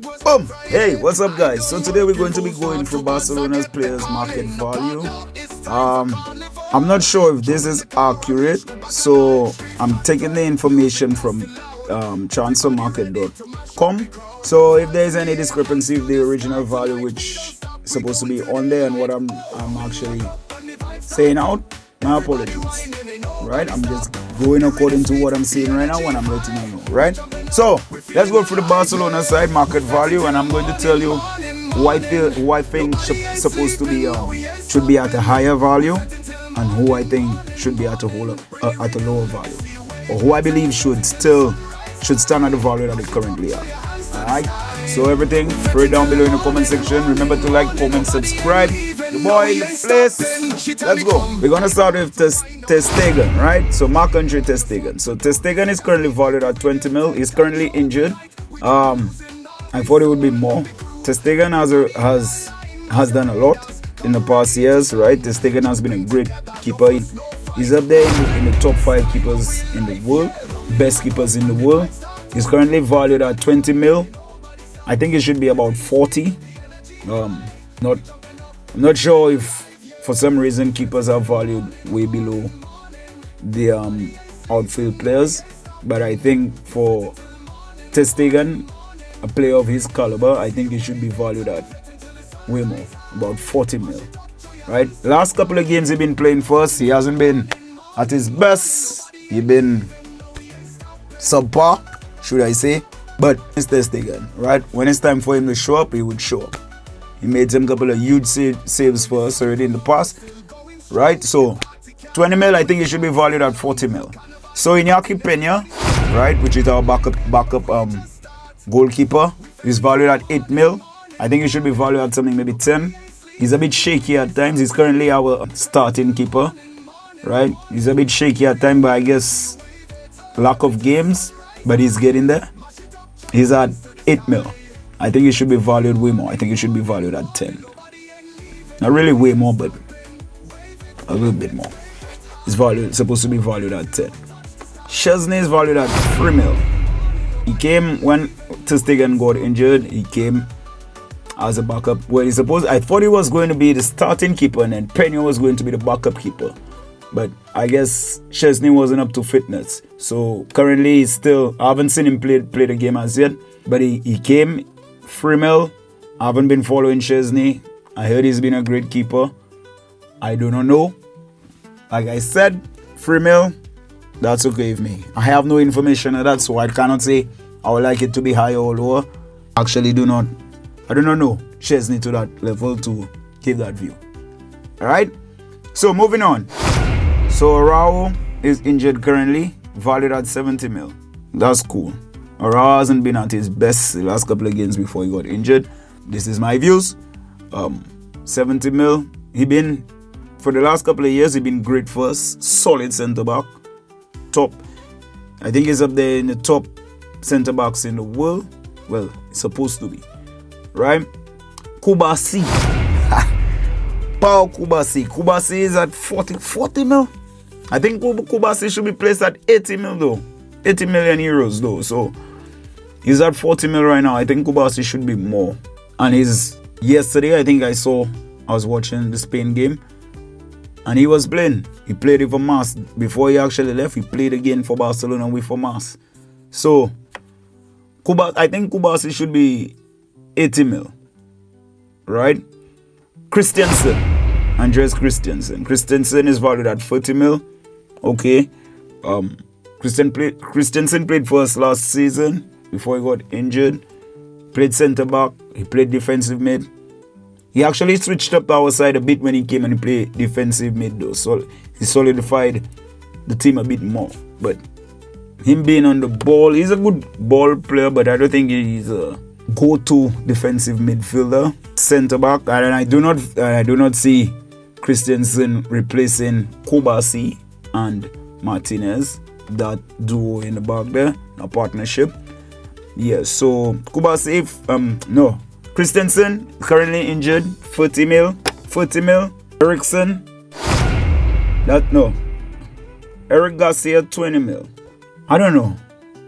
Boom! Hey, what's up guys? So today we're going to be going through Barcelona's players market value. I'm not sure if this is accurate, so I'm taking the information from transfermarket.com. So if there's any discrepancy with the original value which is supposed to be on there and what I'm actually saying out, my apologies. Right? I'm just going according to what I'm seeing right now when I'm letting you know, right? So let's go for the Barcelona side market value, and I'm going to tell you who I think supposed to be should be at a higher value, and who I think should be at a lower value, or who I believe should stand at the value that they currently are. Alright, so everything, throw it down below in the comment section. Remember to like, comment, subscribe. The boy in the place. Let's go. We're gonna start with Stegen, right? So Marc-André Stegen. So Stegen is currently valued at 20 mil. He's currently injured. I thought it would be more. Stegen has done a lot in the past years, right? Stegen has been a great keeper. He's up there in the top 5 keepers in the world, best keepers in the world. He's currently valued at 20 mil. I think it should be about 40. I'm not sure if for some reason keepers are valued way below the outfield players, but I think for Stegen, a player of his caliber, I think he should be valued at way more, about 40 mil. Right? Last couple of games he's been playing for us, he hasn't been at his best. He's been subpar, should I say? But it's Stegen, right? When it's time for him to show up, he would show up. He made some couple of huge saves for us already in the past, right? So 20 mil, I think he should be valued at 40 mil. So Iñaki Peña, right, which is our backup goalkeeper, is valued at 8 mil. I think he should be valued at something maybe 10. He's a bit shaky at times. He's currently our starting keeper, right? He's a bit shaky at times, but I guess lack of games, but he's getting there. He's at 8 mil. I think it should be valued way more. I think it should be valued at 10. Not really way more, but a little bit more. It's supposed to be valued at 10. Szczęsny is valued at 3 mil. He came when Stegen got injured. He came as a backup. Well, I thought he was going to be the starting keeper, and then Peña was going to be the backup keeper. But I guess Szczęsny wasn't up to fitness. So currently he's still, I haven't seen him play the game as yet. But he came 3 mil. I haven't been following Szczęsny. I heard he's been a great keeper. I do not know. Like I said, 3 mil, that's okay with me. I have no information on that, so I cannot say I would like it to be higher or lower. I do not know Szczęsny to that level to give that view. Alright? So moving on. So Araujo is injured currently, valued at 70 mil. That's cool. Araujo hasn't been at his best the last couple of games before he got injured. This is my views. 70 mil. For the last couple of years, he's been great for us. Solid centre back. Top. I think he's up there in the top centre backs in the world. Well, it's supposed to be. Right? Cubarsí. Pau Cubarsí. Cubarsí is at 40 mil. I think Cubarsí should be placed at 80 mil though. 80 million euros though. So he's at 40 mil right now. I think Cubarsí should be more. And yesterday, I think I was watching the Spain game, and he was playing. He played with Mas. Before he actually left, he played again for Barcelona with Mas. So I think Cubarsí should be 80 mil. Right? Christensen. Andreas Christensen. Christensen is valued at 40 mil. Okay. Christensen played for us last season before he got injured. Played centre back. He played defensive mid. He actually switched up our side a bit when he came and he played defensive mid though. So he solidified the team a bit more. But him being on the ball, he's a good ball player, but I don't think he's a go-to defensive midfielder. Centre back, and I do not see Christensen replacing Cubarsí and Martínez. That duo in the back there, a partnership. Yeah, so Cubarsí, Christensen currently injured, 40 mil. Ericsson, Eric García, 20 mil. I don't know.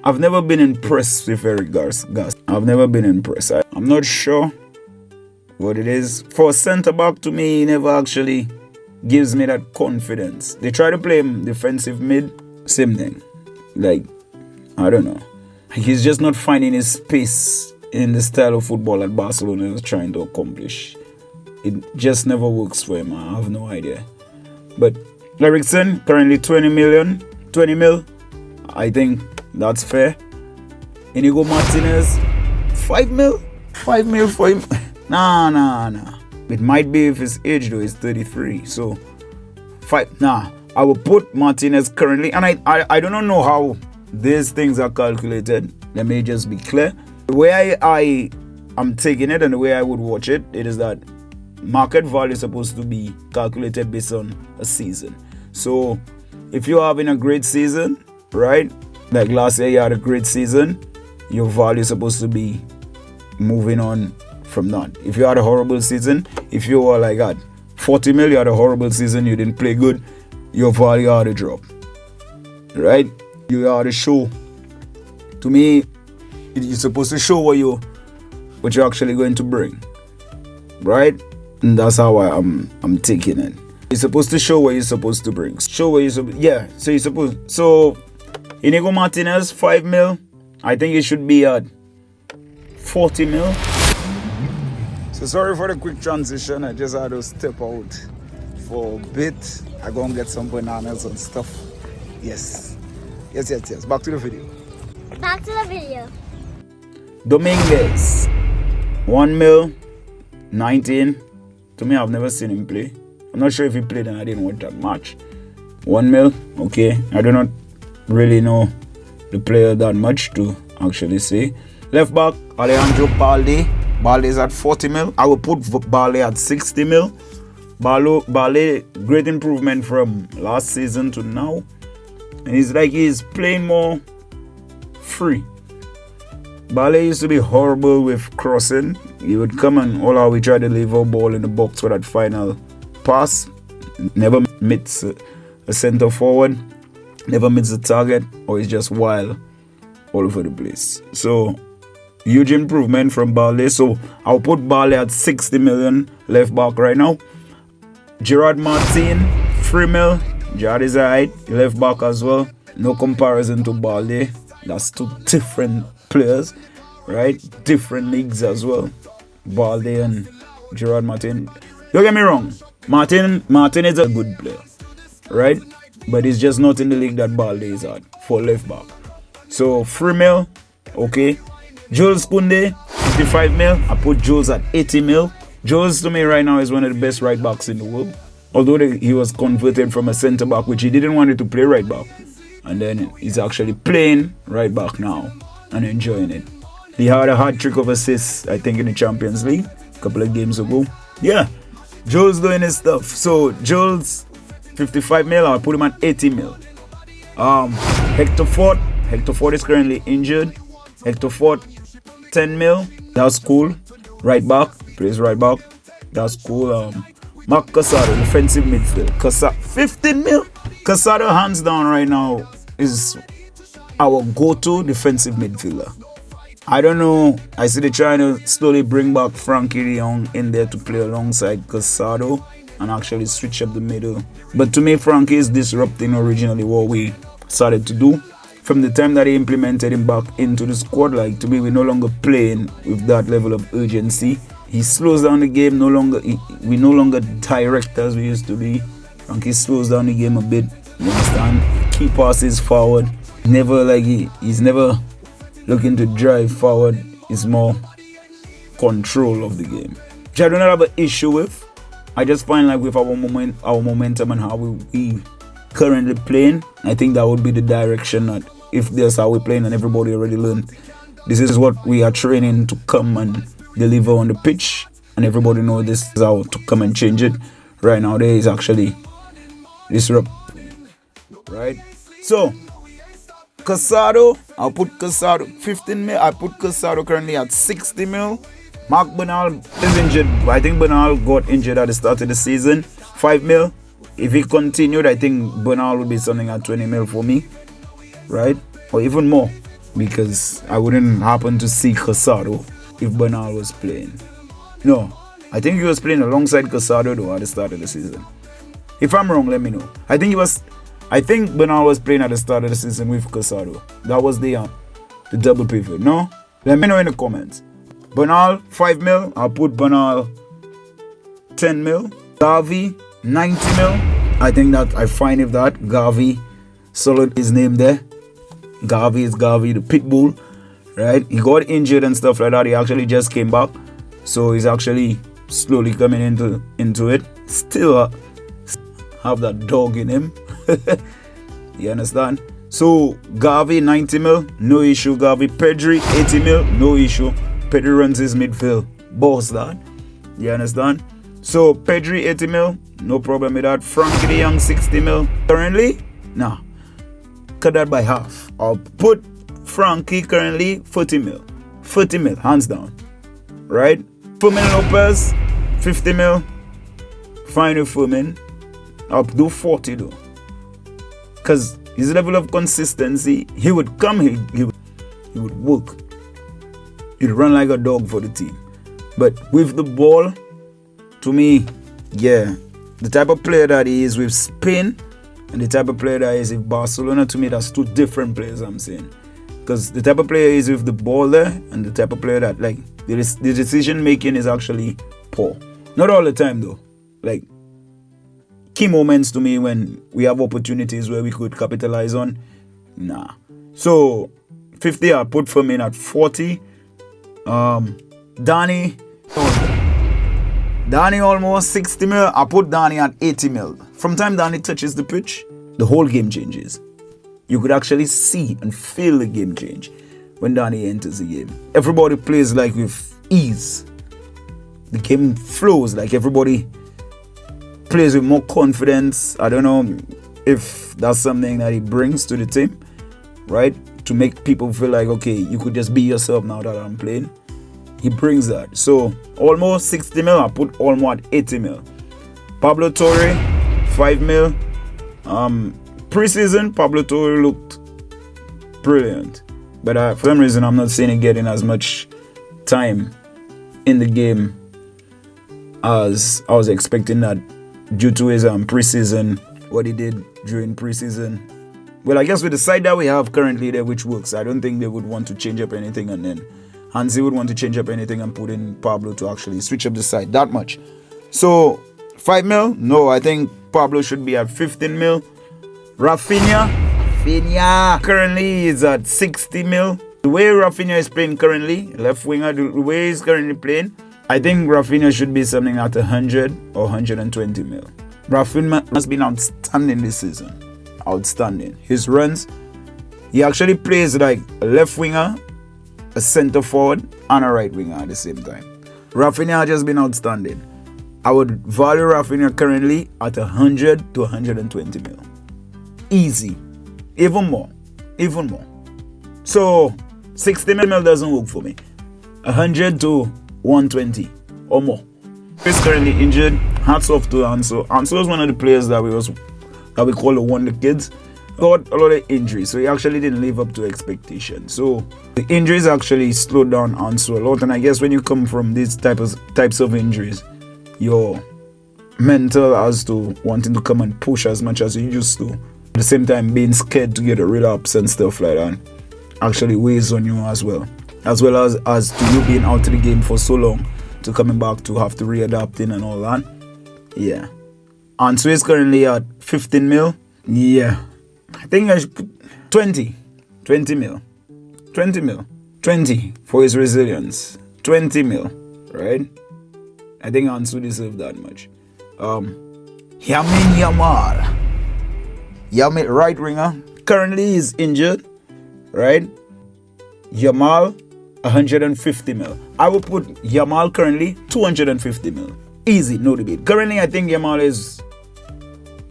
I've never been impressed with Eric Garcia. I've never been impressed. I'm not sure what it is. For a centre-back, to me, he never actually gives me that confidence. They try to play him defensive mid, same thing. Like, I don't know. He's just not finding his space in the style of football that Barcelona is trying to accomplish. It just never works for him. I have no idea. But Eriksen, currently 20 mil. I think that's fair. Iñigo Martínez, 5 mil? 5 mil for him? Nah. It might be if his age though, he's 33. So, 5, nah. I will put Martínez currently, and I don't know how these things are calculated. Let me just be clear. The way I am taking it and the way I would watch it, it is that market value is supposed to be calculated based on a season. So, if you're having a great season, right? Like last year you had a great season, your value is supposed to be moving on from that. If you had a horrible season, if you were like at 40 mil, you had a horrible season, you didn't play good, your value had to drop. Right? You had to show. To me, you're supposed to show what you're actually going to bring. Right? And that's how I'm taking it. You're supposed to show what you're supposed to bring. Show what you're supposed. Yeah. So you're supposed. So Iñigo Martínez, 5 mil. I think it should be at 40 mil. So sorry for the quick transition. I just had to step out for a bit. I go and get some bananas and stuff. Yes. Back to the video. Domínguez, 1 mil, 19. To me, I've never seen him play. I'm not sure if he played and I didn't watch that match. 1 mil, okay. I do not really know the player that much to actually say. Left back, Alejandro Balde. Balde is at 40 mil. I will put Balde at 60 mil. Balde, great improvement from last season to now. And it's like he's playing more free. Balde used to be horrible with crossing. He would come and all out, we try to leave a ball in the box for that final pass. Never meets a centre forward. Never meets the target. Or he's just wild all over the place. So, huge improvement from Balde. So, I'll put Balde at 60 million left back right now. Gerard Martín, 3 mil. Gerard is alright. Left back as well. No comparison to Balde. That's two different players, right? Different leagues as well. Balde and Gerard Martín. Don't get me wrong. Martin is a good player, right? But he's just not in the league that Balde is at for left back. So 3 mil, okay. Jules Koundé, 55 mil. I put Jules at 80 mil. Jules to me right now is one of the best right backs in the world. Although he was converted from a centre back, which he didn't want to play right back. And then he's actually playing right back now and enjoying it. He had a hat-trick of assists, I think, in the Champions League a couple of games ago. Yeah, Jules doing his stuff. So, Jules, 55 mil, I'll put him at 80 mil. Héctor Fort. Héctor Fort is currently injured. Héctor Fort, 10 mil. That's cool. Right back. Plays right back. That's cool. Marc Casadó, defensive midfield. 15 mil. Casadó, hands down right now, is our go-to defensive midfielder. I don't know. I see they're trying to slowly bring back Frenkie de Jong in there to play alongside Casadó and actually switch up the middle. But to me, Frenkie is disrupting originally what we started to do. From the time that he implemented him back into the squad, like to me, we're no longer playing with that level of urgency. He slows down the game. We no longer direct as we used to be. Frenkie slows down the game a bit. You understand? Key passes forward. He's never looking to drive forward. It's more control of the game, which I do not have an issue with. I just find like with our momentum and how we currently playing, I think that would be the direction that if that's how we're playing and everybody already learned this is what we are training to come and deliver on the pitch, and everybody know this is how to come and change it. Right now there is actually disrupt, right? So Casadó, I'll put Casadó 15 mil. I put Casadó currently at 60 mil. Marc Bernal is injured. I think Bernal got injured at the start of the season. 5 mil. If he continued, I think Bernal would be something at 20 mil for me, right? Or even more. because I wouldn't happen to see Casadó if Bernal was playing. No, I think he was playing alongside Casadó though at the start of the season. If I'm wrong, let me know. I think Bernal was playing at the start of the season with Casadó. That was the double pivot. No? Let me know in the comments. Bernal, 5 mil. I'll put Bernal 10 mil. Gavi, 90 mil. I think that I'm fine with that. Gavi, solid his name there. Gavi is Gavi, the pitbull. Right? He got injured and stuff like that. He actually just came back. So he's actually slowly coming into it. Still have that dog in him. You understand? So Gavi 90 mil, no issue. Gavi. Pedri 80 mil, no issue. Pedri runs his midfield. Boss that. You understand? So Pedri 80 mil, no problem with that. Frenkie de Jong 60 mil. Currently, nah. Cut that by half. I'll put Frenkie currently 40 mil. 40 mil, hands down. Right? Fermín López 50 mil. Fine with Fermín. I'll do 40 though. Because his level of consistency, he would come, he would work. He'd run like a dog for the team. But with the ball, to me, yeah, the type of player that he is with Spain and the type of player that he is with Barcelona, to me, that's two different players, I'm saying. Because the type of player he is with the ball there and the type of player that, like, the decision making is actually poor. Not all the time though. Like, key moments to me when we have opportunities where we could capitalize on, nah. So 50, I put Fermín at 40. Dani Olmo 60 mil. I put Dani at 80 mil. From time Dani touches the pitch, the whole game changes. You could actually see and feel the game change when Dani enters the game. Everybody plays like with ease. The game flows like everybody plays with more confidence. I don't know if that's something that he brings to the team, right? To make people feel like, okay, you could just be yourself now that I'm playing. He brings that. So almost 60 mil. I put Olmo at 80 mil. Pablo Torre 5 mil. Pre-season, Pablo Torre looked brilliant, but for some reason I'm not seeing him getting as much time in the game as I was expecting that, due to his pre-season, what he did during pre-season. Well, I guess with the side that we have currently there, which works, I don't think they would want to change up anything, and then Hansi would want to change up anything and put in Pablo to actually switch up the side that much. So 5 mil? No, I think Pablo should be at 15 mil. Raphinha currently is at 60 mil. The way Raphinha is playing currently, left winger, the way he's currently playing, I think Raphinha should be something at 100 or 120 mil. Raphinha has been outstanding this season. Outstanding. His runs, he actually plays like a left winger, a centre forward, and a right winger at the same time. Raphinha has just been outstanding. I would value Raphinha currently at 100 to 120 mil. Easy. Even more. So 60 mil doesn't work for me. 100 to 120 or more. He's currently injured. Hats off to Ansu. Ansu was one of the players that we call the wonder kids. Got a lot of injuries, so he actually didn't live up to expectations. So the injuries actually slowed down Ansu a lot, and I guess when you come from these types of injuries, your mental as to wanting to come and push as much as you used to, at the same time being scared to get a relapse and stuff like that, actually weighs on you as well as to you being out of the game for so long, to coming back to have to readapting and all that. Yeah. Ansu is currently at 15 mil. Yeah. I think I should put 20 mil. 20 for his resilience. 20 mil, right? I think Ansu deserves that much. Lamine Yamal, right winger, currently is injured, right? Yamal, 150 mil. I will put Yamal currently 250 mil. Easy, no debate. Currently, I think Yamal is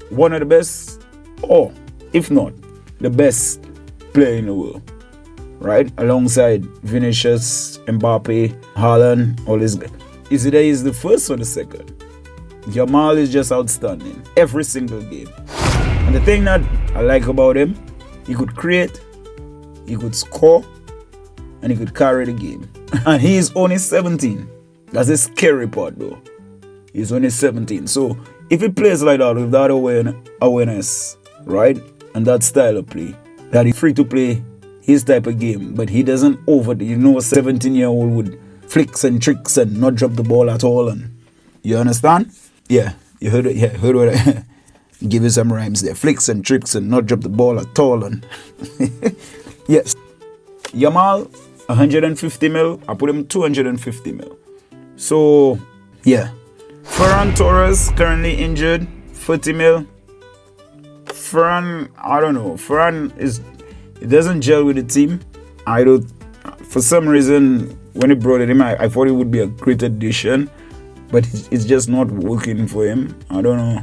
one of the best, or if not the best player in the world, right? Alongside Vinicius, Mbappe, Haaland, all this. Is either he's the first or the second. Yamal is just outstanding every single game. And the thing that I like about him, he could create, he could score, and he could carry the game. And he is only 17. That's the scary part though. He's only 17. So if he plays like that with that awareness, right, and that style of play, that he's free to play his type of game, but he doesn't a 17-year-old would flicks and tricks and not drop the ball at all. And you understand? Yeah, you heard it. Yeah, heard what I give you some rhymes there. Flicks and tricks and not drop the ball at all. And yes, Yamal 150 mil. I put him 250 mil. So yeah, Ferran Torres currently injured, 40 mil. Ferran, I don't know. It doesn't gel with the team. For some reason, when he brought it in, I thought it would be a great addition, but it's just not working for him. I don't know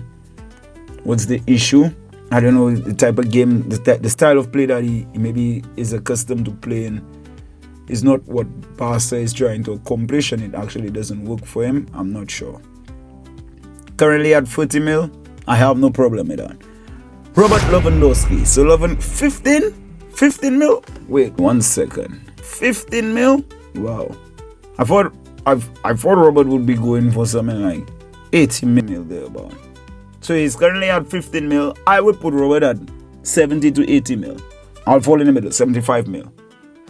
what's the issue. I don't know the type of game, the style of play that he maybe is accustomed to playing is not what Barca is trying to accomplish, and it actually doesn't work for him. I'm not sure. Currently at 40 mil, I have no problem with that. Robert Lewandowski. So 15 mil? Wait 1 second. 15 mil? Wow. I thought Robert would be going for something like 80 mil thereabout. So he's currently at 15 mil. I would put Robert at 70 to 80 mil. I'll fall in the middle, 75 mil.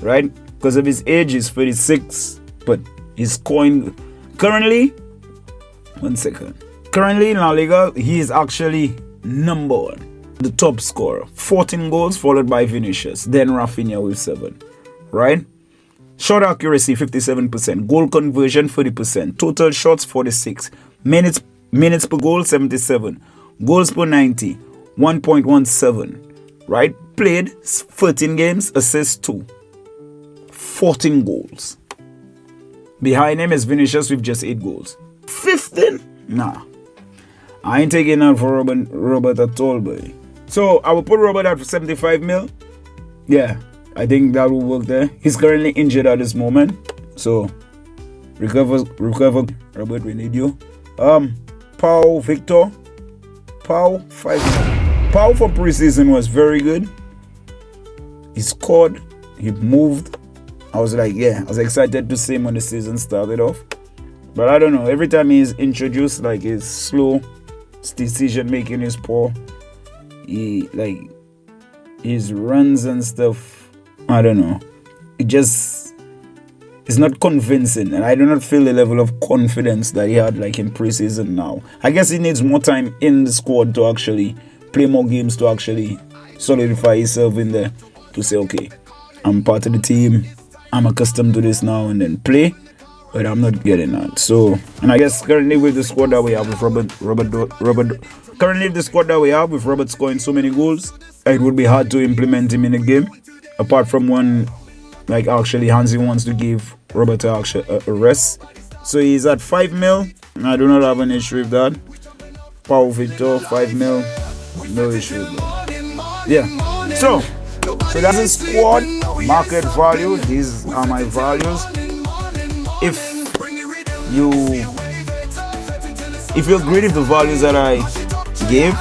Right? Because of his age, he's 36. But he's scoring currently. 1 second. Currently in La Liga, he is actually number 1. The top scorer. 14 goals followed by Vinicius. Then Raphinha with 7. Right? Shot accuracy 57%. Goal conversion 40%. Total shots 46. Minutes per goal 77. Goals per 90 1.17. Right? Played 13 games, assists 2. 14 goals. Behind him is Vinicius with just 8 goals. 15? Nah. I ain't taking that for Robert at all, boy. So I will put Robert at 75 mil. Yeah, I think that will work there. He's currently injured at this moment. So recover, Robert, we need you. Pau Víctor. Pau 5 mil. Pau for preseason was very good. He scored, he moved. I was excited to see him when the season started off. But I don't know, every time he's introduced, like, his slow decision making is poor. His runs and stuff, I don't know. It's not convincing, and I do not feel the level of confidence that he had like in preseason now. I guess he needs more time in the squad to actually play more games, to actually solidify himself in there, to say, okay, I'm part of the team, I'm accustomed to this now, and then play. But I'm not getting that. So, and I guess currently with the squad that we have with Robert scoring so many goals, it would be hard to implement him in a game. Apart from one, like, actually Hansi wants to give Robert a rest. So he's at 5 mil. I do not have an issue with that. Pau Víctor 5 mil, no issue with that. Yeah. So that's the squad market value. These are my values. If you agree with the values that I gave,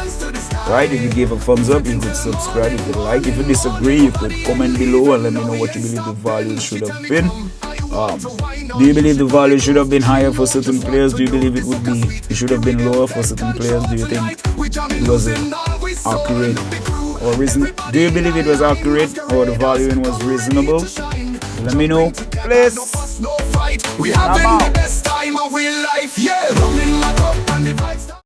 right? If you gave a thumbs up, you could subscribe, you could like. If you disagree, you could comment below and let me know what you believe the values should have been. Do you believe the values should have been higher for certain players? Do you believe it should have been lower for certain players? Do you think it was accurate or reasonable? Do you believe it was accurate or the valuing was reasonable? Let me know, please. We having the best time of our life, yeah.